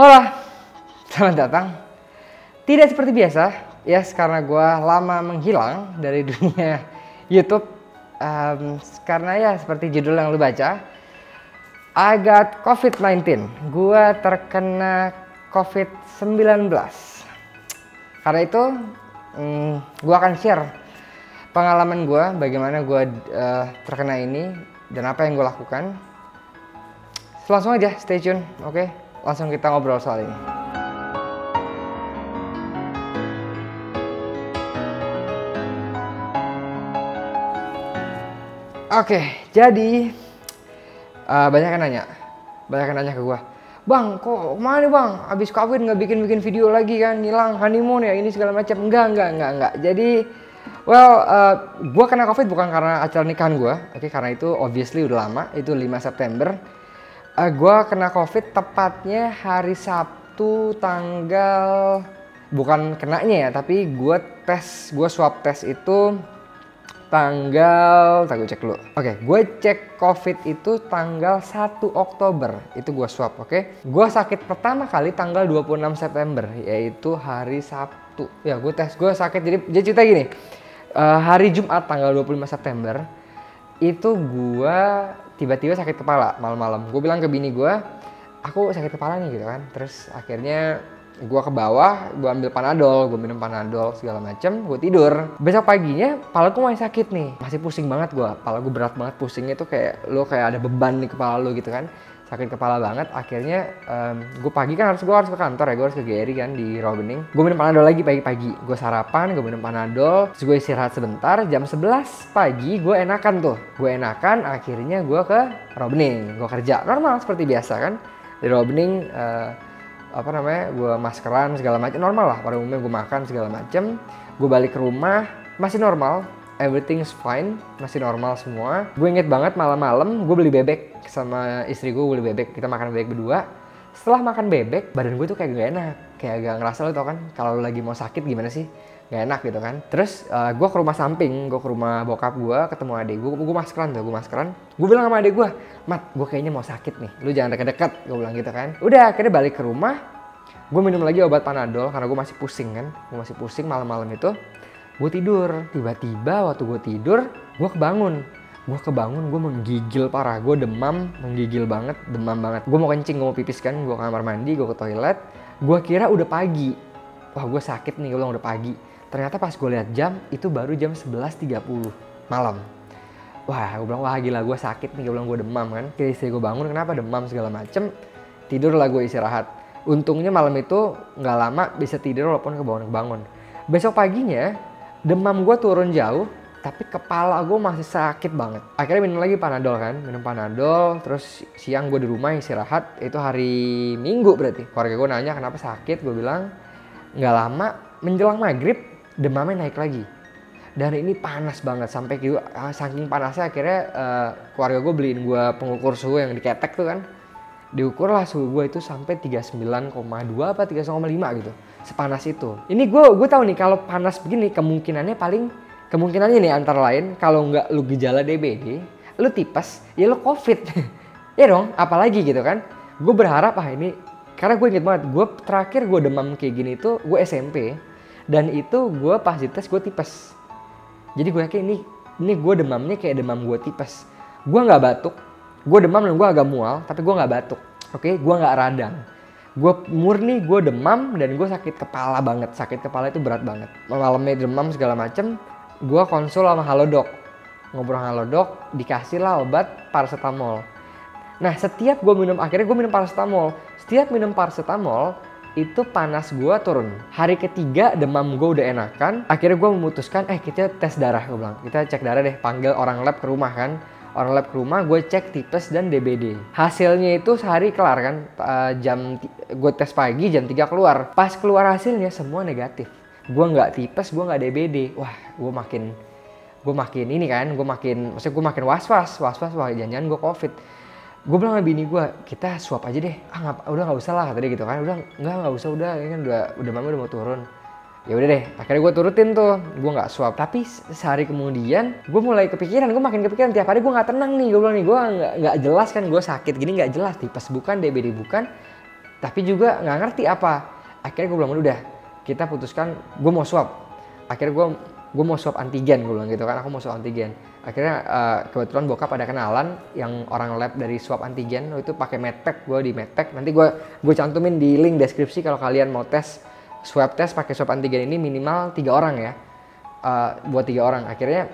Halo, selamat datang. Tidak seperti biasa, yes, karena gue lama menghilang dari dunia YouTube. Karena ya seperti judul yang lu baca, I got COVID-19. Gue terkena COVID-19. Karena itu, gue akan share pengalaman gue, bagaimana gue terkena ini dan apa yang gue lakukan. Langsung aja, stay tune, oke? Langsung kita ngobrol soal ini. Oke, jadi banyak yang nanya ke gue, Bang, kok kemana nih bang? Abis COVID nggak bikin video lagi kan, ngilang honeymoon ya ini segala macam. Enggak. Jadi, gue kena COVID bukan karena acara nikahan gue, oke? Karena itu obviously udah lama, itu 5 September. Gue kena COVID tepatnya hari Sabtu tanggal, bukan kenanya ya, tapi gue swab tes itu tanggal, gue cek dulu. Oke, gue cek COVID itu tanggal 1 Oktober, itu gue swab, oke? Gue sakit pertama kali tanggal 26 September, yaitu hari Sabtu. Ya, gue sakit, jadi cerita gini, hari Jumat tanggal 25 September, itu gue tiba-tiba sakit kepala malam-malam. Gue bilang ke bini gue, aku sakit kepala nih gitu kan. Terus akhirnya gue ke bawah, gue ambil Panadol, gue minum Panadol segala macem, gue tidur. Besok paginya kepala gue masih sakit nih, masih pusing banget gue. Kepala gue berat banget, pusingnya tuh kayak ada beban di kepala lo gitu kan. Sakit kepala banget. Akhirnya gue pagi kan gue harus ke kantor ya, gue harus ke GRI kan di Rawabening. Gue minum Panadol lagi pagi-pagi. Gue sarapan, gue minum Panadol, terus gue istirahat sebentar. Jam 11 pagi gue enakan tuh. Akhirnya gue ke Rawabening. Gue kerja normal seperti biasa kan. Di Rawabening gue maskeran segala macam, normal lah. Pada umumnya gue makan segala macam. Gue balik ke rumah masih normal. Everything is fine, masih normal semua. Gue inget banget malam-malam gue beli bebek sama istri gue beli bebek. Kita makan bebek berdua. Setelah makan bebek, badan gue tuh kayak gak enak. Kayak gak ngerasa, lo tau kan kalau lo lagi mau sakit gimana sih? Gak enak gitu kan. Terus gue ke rumah samping, gue ke rumah bokap gue, ketemu adik gue. Gue maskeran. Gue bilang sama adik gue, Mat, gue kayaknya mau sakit nih. Lu jangan deket-deket, gue bilang gitu kan. Udah, akhirnya balik ke rumah. Gue minum lagi obat Panadol karena gue masih pusing kan. Gue masih pusing malam-malam itu. Gue tidur, tiba-tiba waktu gue tidur, gue kebangun, gue menggigil parah, gue demam, menggigil banget, demam banget. Gue mau kencing, gue mau pipis kan, gue ke kamar mandi, gue ke toilet, gue kira udah pagi. Wah, gue sakit nih, gue bilang udah pagi. Ternyata pas gue lihat jam, itu baru jam 11.30 malam. Wah, gue bilang, wah gila, gue sakit nih, gue bilang gue demam kan. Kira istri gue bangun, kenapa demam segala macem, tidurlah gue istirahat. Untungnya malam itu nggak lama bisa tidur walaupun kebangun. Besok paginya, demam gue turun jauh, tapi kepala gue masih sakit banget. Akhirnya minum lagi Panadol kan, terus siang gue di rumah istirahat, itu hari Minggu berarti. Keluarga gue nanya kenapa sakit, gue bilang nggak lama, menjelang maghrib demamnya naik lagi. Dan ini panas banget, sampai saking panasnya akhirnya keluarga gue beliin gue pengukur suhu yang diketek tuh kan. Diukur lah suhu gue itu sampai 39,2 apa 39,5 gitu. Sepanas itu. Ini gue tahu nih kalau panas begini kemungkinannya nih antara lain kalau nggak lu gejala DBD, lu tipes, ya lu COVID. Ya dong, apalagi gitu kan. Gue berharap ini karena gue inget banget, gue terakhir gue demam kayak gini itu gue SMP dan itu gue pas dites gue tipes. Jadi gue yakin ini gue demamnya kayak demam gue tipes. Gue nggak batuk. Gue demam dan gue agak mual, tapi gue nggak batuk, oke? Gue nggak radang. Gue murni, gue demam dan gue sakit kepala banget. Sakit kepala itu berat banget. Malamnya demam segala macem. Gue konsul sama Halodoc, ngobrol sama Halodoc, dikasih lah obat paracetamol. Nah setiap akhirnya gue minum paracetamol. Setiap minum paracetamol itu panas gue turun. Hari ketiga demam gue udah enakan. Akhirnya gue memutuskan, kita tes darah, gue bilang. Kita cek darah deh, panggil orang lab ke rumah kan. Orang lab ke rumah, gue cek tipes dan DBD. Hasilnya itu sehari kelar kan, gue tes pagi jam 3 keluar. Pas keluar hasilnya semua negatif. Gue nggak tipes, gue nggak DBD. Wah, gue makin was-was. Wah, jangan-jangan gue COVID. Gue bilang sama bini gue, kita swab aja deh. Udah nggak usah lah, kata dia gitu kan. Udah nggak usah, ini kan udah mama udah mau turun. Ya udah deh, akhirnya gue turutin tuh, gue nggak swab. Tapi sehari kemudian gue mulai kepikiran, gue makin kepikiran tiap hari gue nggak tenang nih. Gue bilang nih, gue nggak jelas kan, gue sakit gini nggak jelas, tipes bukan, DBD bukan. tapi juga nggak ngerti apa. Akhirnya gue bilang udah, kita putuskan gue mau swab. Akhirnya gue mau swab antigen, gue bilang gitu kan, aku mau swab antigen. Akhirnya kebetulan bokap ada kenalan yang orang lab dari swab antigen, itu pakai medpack, gue di medpack. Nanti gue cantumin di link deskripsi kalau kalian mau tes swab test pakai swab antigen ini minimal 3 orang ya, buat 3 orang. Akhirnya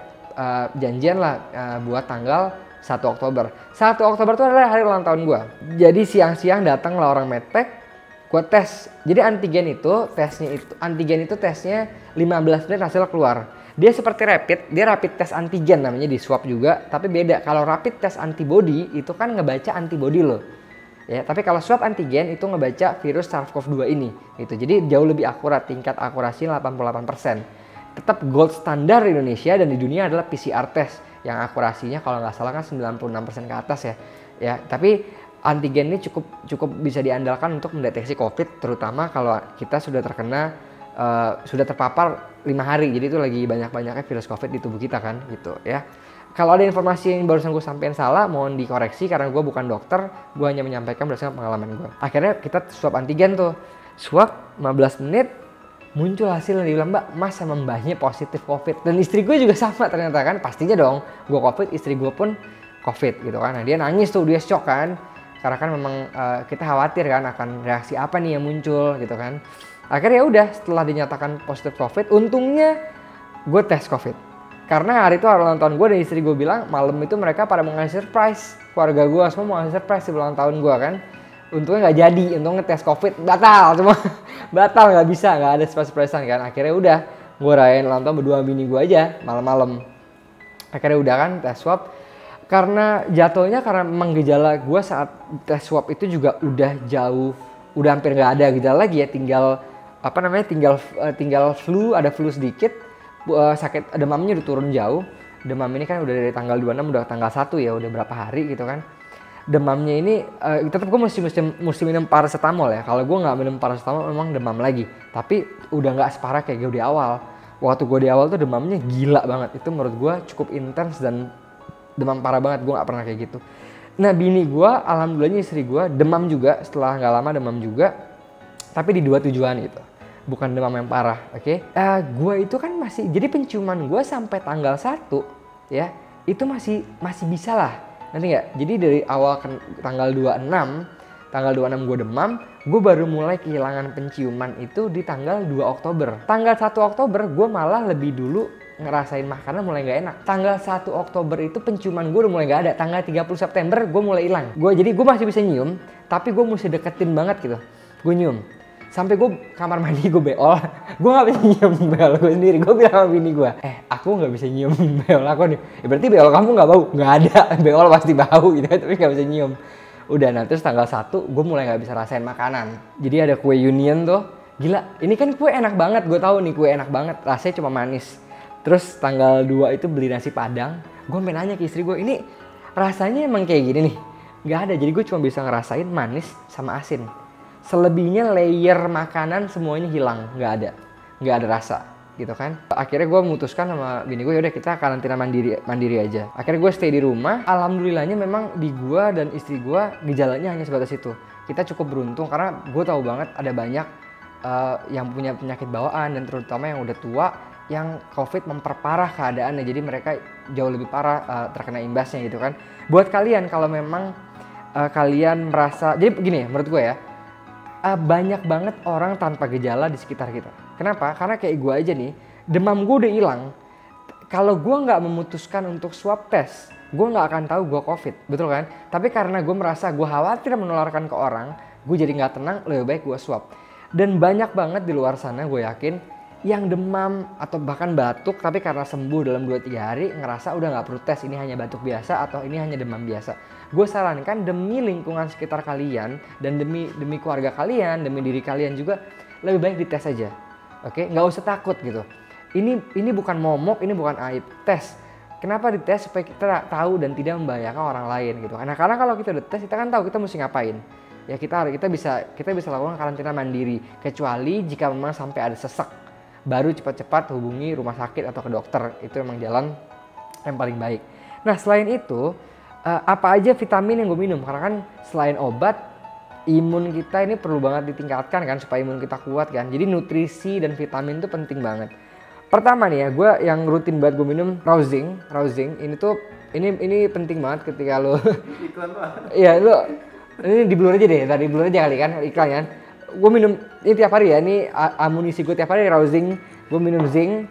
janjian lah buat tanggal 1 Oktober. 1 Oktober itu adalah hari ulang tahun gue. Jadi siang-siang datang lah orang medpack, gue tes. Jadi antigen itu tesnya 15 menit hasil keluar. Dia seperti rapid test antigen namanya, di swab juga, tapi beda. Kalau rapid test antibody itu kan ngebaca antibody lo. Ya, tapi kalau swab antigen itu ngebaca virus SARS-CoV-2 ini gitu. Jadi jauh lebih akurat, tingkat akurasi 88%. Tetap gold standar di Indonesia dan di dunia adalah PCR test yang akurasinya kalau nggak salah kan 96% ke atas ya. Ya, tapi antigen ini cukup bisa diandalkan untuk mendeteksi COVID, terutama kalau kita sudah terkena sudah terpapar 5 hari. Jadi itu lagi banyak-banyaknya virus COVID di tubuh kita kan gitu ya. Kalau ada informasi yang barusan gue sampaikan salah, mohon dikoreksi karena gue bukan dokter, gue hanya menyampaikan berdasarkan pengalaman gue. Akhirnya kita swab antigen tuh, swab 15 menit, muncul hasil yang dibilang mas sama mbahnya positif COVID. Dan istri gue juga sama ternyata kan, pastinya dong gue COVID, istri gue pun COVID gitu kan. Nah dia nangis tuh, dia shock kan, karena kan memang kita khawatir kan akan reaksi apa nih yang muncul gitu kan. Akhirnya ya udah, setelah dinyatakan positif COVID, untungnya gue tes COVID. Karena hari itu hari ulang tahun gue dan istri gue bilang malam itu mereka pada mau ngasih surprise. Keluarga gue semua mau ngasih surprise di ulang tahun gue kan. Untungnya nggak jadi, untungnya tes COVID batal cuma batal, nggak bisa, nggak ada surprise-surprisean kan. Akhirnya udah, gue rayain ulang tahun berdua bini gue aja malam-malam. Akhirnya udah kan tes swab. Karena jatuhnya karena memang gejala gue saat tes swab itu juga udah jauh, udah hampir nggak ada gejala lagi ya, tinggal flu, ada flu sedikit, sakit, demamnya udah turun jauh. Demam ini kan udah dari tanggal 26, udah tanggal 1 ya, udah berapa hari gitu kan. Demamnya ini tetap gue mesti minum paracetamol ya. Kalau gue nggak minum paracetamol memang demam lagi, tapi udah nggak separah kayak gue di awal. Waktu gue di awal tuh demamnya gila banget, itu menurut gue cukup intens dan demam parah banget, gue nggak pernah kayak gitu. Nah bini gue, alhamdulillahnya istri gue demam juga, setelah nggak lama demam juga, tapi di 27-an gitu, bukan demam yang parah, oke? Gue itu kan masih, jadi penciuman gue sampai tanggal 1 ya, itu masih bisa lah, nanti nggak? Jadi dari awal tanggal 26 gue demam, gue baru mulai kehilangan penciuman itu di tanggal 2 Oktober. Tanggal 1 Oktober gue malah lebih dulu ngerasain makanan mulai gak enak. Tanggal 1 Oktober itu penciuman gue udah mulai gak ada. Tanggal 30 September gue mulai hilang. Jadi gue masih bisa nyium, tapi gue mesti deketin banget gitu. Gue nyium. Sampai gue kamar mandi gue beol. Gue gak bisa nyium beol gue sendiri. Gue bilang sama bini gue, aku gak bisa nyium beol aku nih. Ya berarti beol kamu gak bau? Gak ada. Beol pasti bau gitu, tapi gak bisa nyium. Udah, nah terus tanggal 1 gue mulai gak bisa rasain makanan. Jadi ada kue Union tuh. Gila, ini kan kue enak banget. Gue tahu nih kue enak banget. Rasanya cuma manis. Terus tanggal 2 itu beli nasi padang. Gue pengen nanya ke istri gue, ini rasanya emang kayak gini nih? Gak ada, jadi gue cuma bisa ngerasain manis sama asin. Selebihnya layer makanan semuanya hilang, gak ada rasa gitu kan. Akhirnya gue memutuskan sama bini gue, yaudah kita karantina mandiri aja. Akhirnya gue stay di rumah. Alhamdulillahnya memang di gue dan istri gue gejalanya hanya sebatas itu. Kita cukup beruntung karena gue tahu banget ada banyak yang punya penyakit bawaan dan terutama yang udah tua, yang COVID memperparah keadaannya, jadi mereka jauh lebih parah terkena imbasnya gitu kan. Buat kalian kalau memang kalian merasa, jadi begini ya menurut gue ya, banyak banget orang tanpa gejala di sekitar kita. Kenapa? Karena kayak gue aja nih, demam gue udah hilang. Kalau gue nggak memutuskan untuk swab test, gue nggak akan tahu gue COVID, betul kan? Tapi karena gue merasa gue khawatir menularkan ke orang, gue jadi nggak tenang, lebih baik gue swab. Dan banyak banget di luar sana gue yakin yang demam atau bahkan batuk tapi karena sembuh dalam 2-3 hari ngerasa udah nggak perlu tes, ini hanya batuk biasa atau ini hanya demam biasa. Gue sarankan demi lingkungan sekitar kalian dan demi keluarga kalian, demi diri kalian juga, lebih baik dites aja. Oke, nggak usah takut gitu. Ini bukan momok, ini bukan aib. Tes. Kenapa dites? Supaya kita tahu dan tidak membahayakan orang lain gitu. Karena kalau kita udah tes, kita kan tahu kita mesti ngapain. Ya kita bisa lakukan karantina mandiri, kecuali jika memang sampai ada sesak, baru cepat-cepat hubungi rumah sakit atau ke dokter. Itu memang jalan yang paling baik. Nah selain itu, apa aja vitamin yang gue minum? Karena kan selain obat, imun kita ini perlu banget ditingkatkan kan supaya imun kita kuat kan. Jadi nutrisi dan vitamin itu penting banget. Pertama nih ya, gue yang rutin banget gue minum Rausing. Ini tuh ini penting banget ketika lo Iklan Pak. iya lo ini di blur aja deh, tadi blur aja kali kan iklan kan. Gue minum ini tiap hari ya, ini amunisi gue tiap hari Rausing. Gue minum zinc,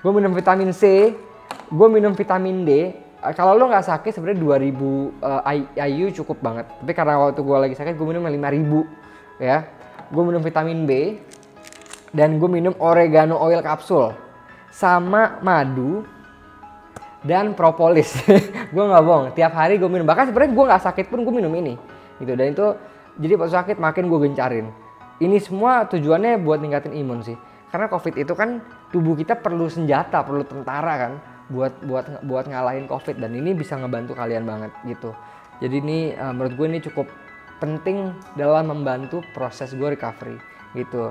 gue minum vitamin C, gue minum vitamin D. Kalau lo nggak sakit sebenarnya 2000 IU cukup banget. Tapi karena waktu gue lagi sakit gue minum 5000 ya. Gue minum vitamin B dan gue minum oregano oil kapsul sama madu dan propolis. Gue nggak bohong, tiap hari gue minum. Bahkan sebenarnya gue nggak sakit pun gue minum ini gitu. Dan itu jadi pas sakit makin gue gencarin. Ini semua tujuannya buat ningkatin imun sih. Karena COVID itu kan tubuh kita perlu senjata, perlu tentara kan buat ngalahin COVID, dan ini bisa ngebantu kalian banget gitu. Jadi ini menurut gue ini cukup penting dalam membantu proses gue recovery gitu.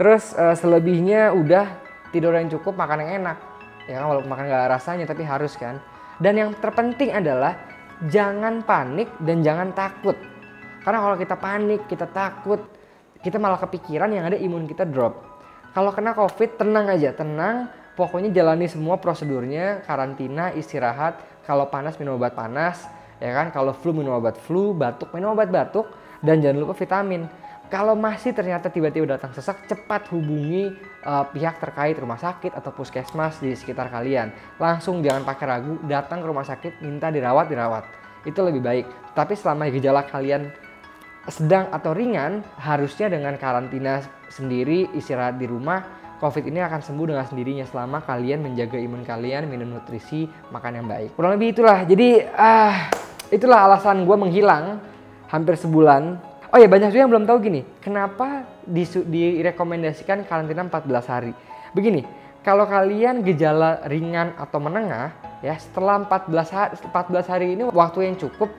Terus selebihnya udah tidur yang cukup, makan yang enak. Ya kan, walaupun makan gak rasanya tapi harus kan. Dan yang terpenting adalah jangan panik dan jangan takut. Karena kalau kita panik, kita takut, kita malah kepikiran yang ada imun kita drop. Kalau kena COVID tenang aja, tenang. Pokoknya jalani semua prosedurnya, karantina, istirahat. Kalau panas minum obat panas, ya kan. Kalau flu minum obat flu, batuk minum obat batuk, dan jangan lupa vitamin. Kalau masih ternyata tiba-tiba datang sesak, cepat hubungi pihak terkait, rumah sakit atau puskesmas di sekitar kalian. Langsung jangan pakai ragu, datang ke rumah sakit, minta dirawat. Itu lebih baik. Tapi selama gejala kalian sedang atau ringan, harusnya dengan karantina sendiri, istirahat di rumah, COVID ini akan sembuh dengan sendirinya selama kalian menjaga imun kalian, minum nutrisi, makan yang baik. Kurang lebih itulah. Jadi itulah alasan gue menghilang hampir sebulan. Oh ya, banyak juga yang belum tahu gini, kenapa direkomendasikan karantina 14 hari. Begini, kalau kalian gejala ringan atau menengah, ya setelah 14 hari ini waktu yang cukup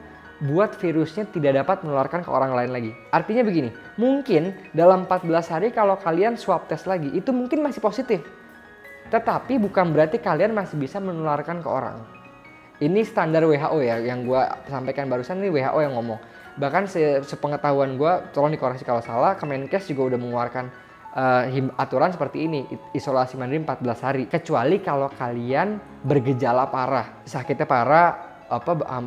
buat virusnya tidak dapat menularkan ke orang lain lagi. Artinya begini, mungkin dalam 14 hari kalau kalian swab test lagi, itu mungkin masih positif. Tetapi bukan berarti kalian masih bisa menularkan ke orang. Ini standar WHO ya, yang gue sampaikan barusan, ini WHO yang ngomong. Bahkan sepengetahuan gue, tolong dikoreksi kalau salah, Kemenkes juga udah mengeluarkan aturan seperti ini, isolasi mandiri 14 hari. Kecuali kalau kalian bergejala parah, sakitnya parah,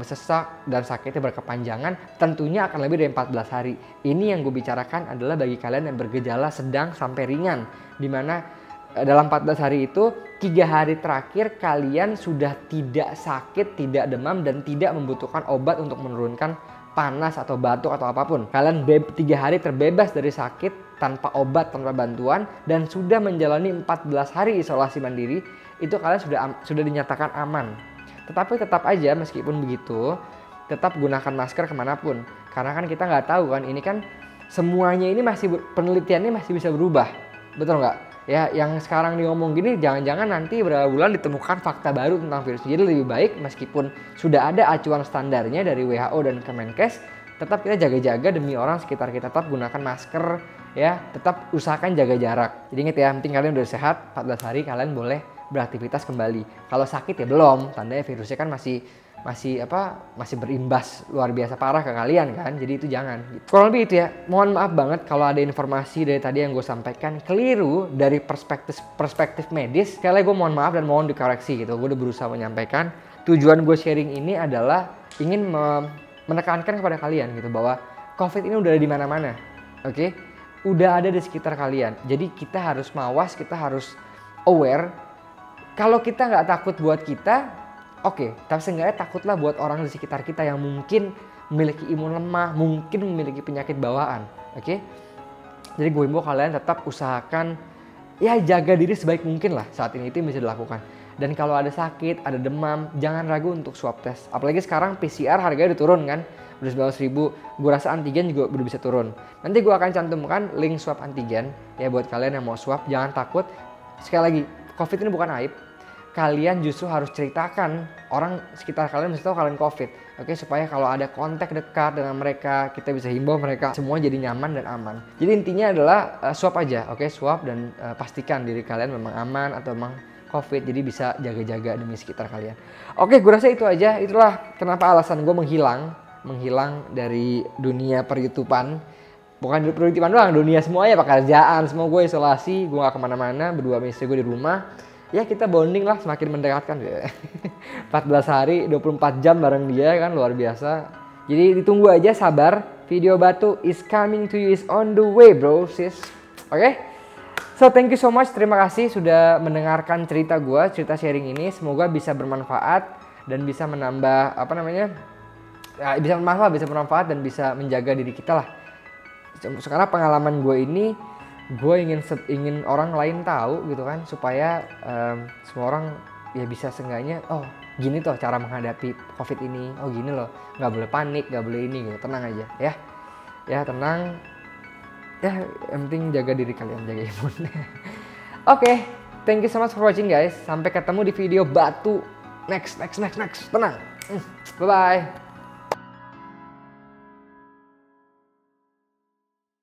sesak dan sakitnya berkepanjangan, tentunya akan lebih dari 14 hari. Ini yang gue bicarakan adalah bagi kalian yang bergejala sedang sampai ringan, dimana dalam 14 hari itu 3 hari terakhir kalian sudah tidak sakit, tidak demam, dan tidak membutuhkan obat untuk menurunkan panas atau batuk atau apapun. Kalian 3 hari terbebas dari sakit tanpa obat, tanpa bantuan, dan sudah menjalani 14 hari isolasi mandiri, itu kalian sudah dinyatakan aman. Tetapi tetap aja meskipun begitu, tetap gunakan masker kemanapun. Karena kan kita nggak tahu kan, ini kan semuanya ini penelitiannya masih bisa berubah. Betul nggak? Ya, yang sekarang ngomong gini, jangan-jangan nanti beberapa bulan ditemukan fakta baru tentang virus. Jadi lebih baik meskipun sudah ada acuan standarnya dari WHO dan Kemenkes, tetap kita jaga-jaga demi orang sekitar kita. Tetap gunakan masker, ya. Tetap usahakan jaga jarak. Jadi ingat ya, penting kalian udah sehat, 14 hari kalian boleh beraktivitas kembali. Kalau sakit ya belum, tandanya virusnya kan masih berimbas luar biasa parah ke kalian kan. Jadi itu jangan gitu. Kurang lebih itu ya. Mohon maaf banget kalau ada informasi dari tadi yang gue sampaikan keliru dari perspektif medis. Sekali lagi gue mohon maaf dan mohon dikoreksi gitu. Gue udah berusaha menyampaikan. Tujuan gue sharing ini adalah ingin menekankan kepada kalian gitu bahwa COVID ini udah ada di mana-mana. Oke? Udah ada di sekitar kalian. Jadi kita harus mawas, kita harus aware. Kalau kita nggak takut buat kita, oke, tapi seenggaknya takutlah buat orang di sekitar kita yang mungkin memiliki imun lemah, mungkin memiliki penyakit bawaan, oke? Jadi gue himbau kalian tetap usahakan, ya jaga diri sebaik mungkin lah saat ini, itu yang bisa dilakukan. Dan kalau ada sakit, ada demam, jangan ragu untuk swab test. Apalagi sekarang PCR harganya udah turun kan, udah 19.000, gue rasa antigen juga udah bisa turun. Nanti gue akan cantumkan link swab antigen, ya buat kalian yang mau swab, jangan takut. Sekali lagi, COVID ini bukan aib. Kalian justru harus ceritakan, orang sekitar kalian mesti tahu kalian COVID. Oke, supaya kalau ada kontak dekat dengan mereka, kita bisa himbau mereka semua jadi nyaman dan aman. Jadi intinya adalah swab aja, oke, swab dan pastikan diri kalian memang aman atau memang COVID. Jadi bisa jaga-jaga demi sekitar kalian. Oke, gue rasa itu aja. Itulah kenapa alasan gue menghilang dari dunia per-YouTubean. bukan produktifan doang, dunia semuanya, pekerjaan, semua gue isolasi, gue gak kemana-mana, berdua sama istri gue di rumah. Ya kita bonding lah, semakin mendekatkan. 14 hari, 24 jam bareng dia kan, luar biasa. Jadi ditunggu aja, sabar. Video Batu is coming to you, is on the way bro, sis. Oke? So thank you so much, terima kasih sudah mendengarkan cerita gue, cerita sharing ini. Semoga bisa bermanfaat dan bisa menambah, apa namanya, ya, bisa bermanfaat dan bisa menjaga diri kita lah. Sekarang pengalaman gue ini, gue ingin orang lain tahu gitu kan, supaya semua orang ya bisa seenggaknya, oh gini tuh cara menghadapi COVID ini, oh gini loh, nggak boleh panik, nggak boleh ini gitu, tenang aja ya tenang, ya yang penting jaga diri kalian, jaga imun. Oke, thank you so much for watching guys, sampai ketemu di video Batu next, tenang, bye bye.